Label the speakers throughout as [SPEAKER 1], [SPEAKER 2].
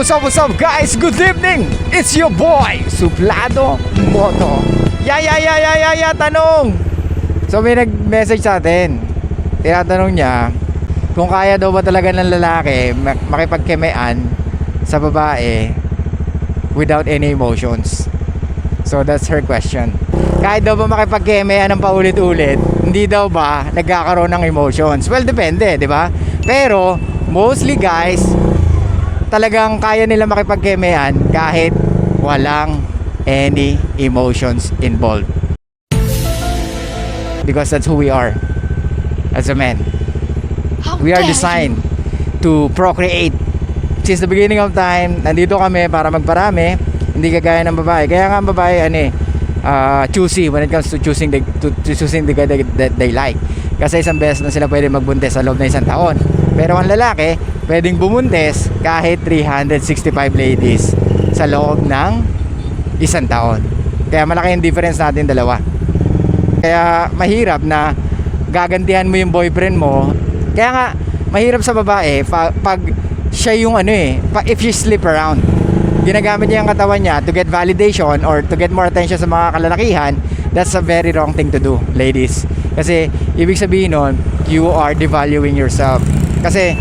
[SPEAKER 1] What's up guys? Good evening! It's your boy, Suplado Moto. Tanong! So may nag-message sa atin. Tinatanong niya kung kaya daw ba talaga ng lalaki makipagkemean sa babae without any emotions. So that's her question. Kahit daw ba makipagkemean ng paulit-ulit, hindi daw ba nagkakaroon ng emotions? Well, depende, di ba? Pero mostly guys, talagang kaya nila makipagkemean kahit walang any emotions involved. Because that's who we are as a man. We are designed to procreate. Since the beginning of time, nandito kami para magparami, hindi kagaya ng babae. Kaya nga ang babae choosy when it comes to choosing the guy that they like. Kasi isang beses na sila pwede magbuntis sa loob ng isang taon. Pero ang lalaki, pwedeng bumuntis kahit 365 ladies sa loob ng isang taon. Kaya malaki yung difference natin dalawa. Kaya mahirap na gagantihan mo yung boyfriend mo. Kaya nga mahirap sa babae pag siya yung if she sleep around, ginagamit niya ang katawan niya to get validation or to get more attention sa mga kalalakihan. That's a very wrong thing to do, ladies. Kasi ibig sabihin nun, you are devaluing yourself. Kasi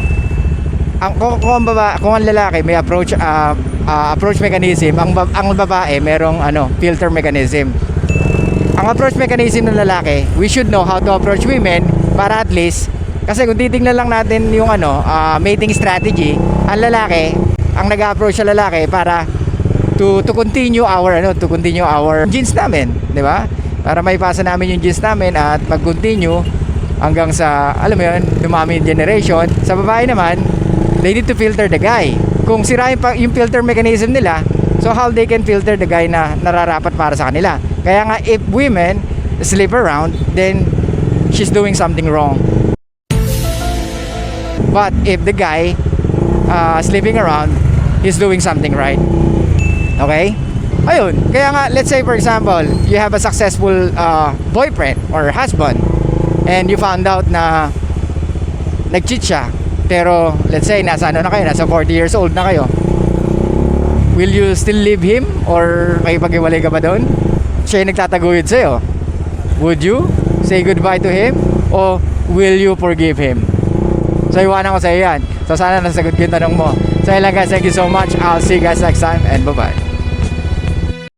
[SPEAKER 1] kung ang lalaki may approach mechanism, ang babae merong filter mechanism. Ang approach mechanism ng lalaki, we should know how to approach women para at least, kasi kung titingnan lang natin yung mating strategy, ang lalaki, ang nag-approach sa lalaki para to continue our genes namin, di ba? Para maipasa namin yung genes namin at mag-continue hanggang sa, alam mo yun, dumami yung generation. Sa babae naman, they need to filter the guy. Kung sira yung filter mechanism nila, so how they can filter the guy na nararapat para sa kanila. Kaya nga, if women sleep around, then she's doing something wrong. But if the guy sleeping around, he's doing something right. Okay? Ayun. Kaya nga, let's say for example, you have a successful boyfriend or husband, and you found out na nag-cheat siya. Pero let's say nasa 40 years old na kayo. Will you still leave him or makipag-iwalay ka ba doon? Siya yung nagtataguyod sa'yo. Would you say goodbye to him o will you forgive him? So iwanan ko sa'yo yan. So sana nasagot ko yung tanong mo. So yun lang guys, thank you so much. I'll see you guys next time and bye bye.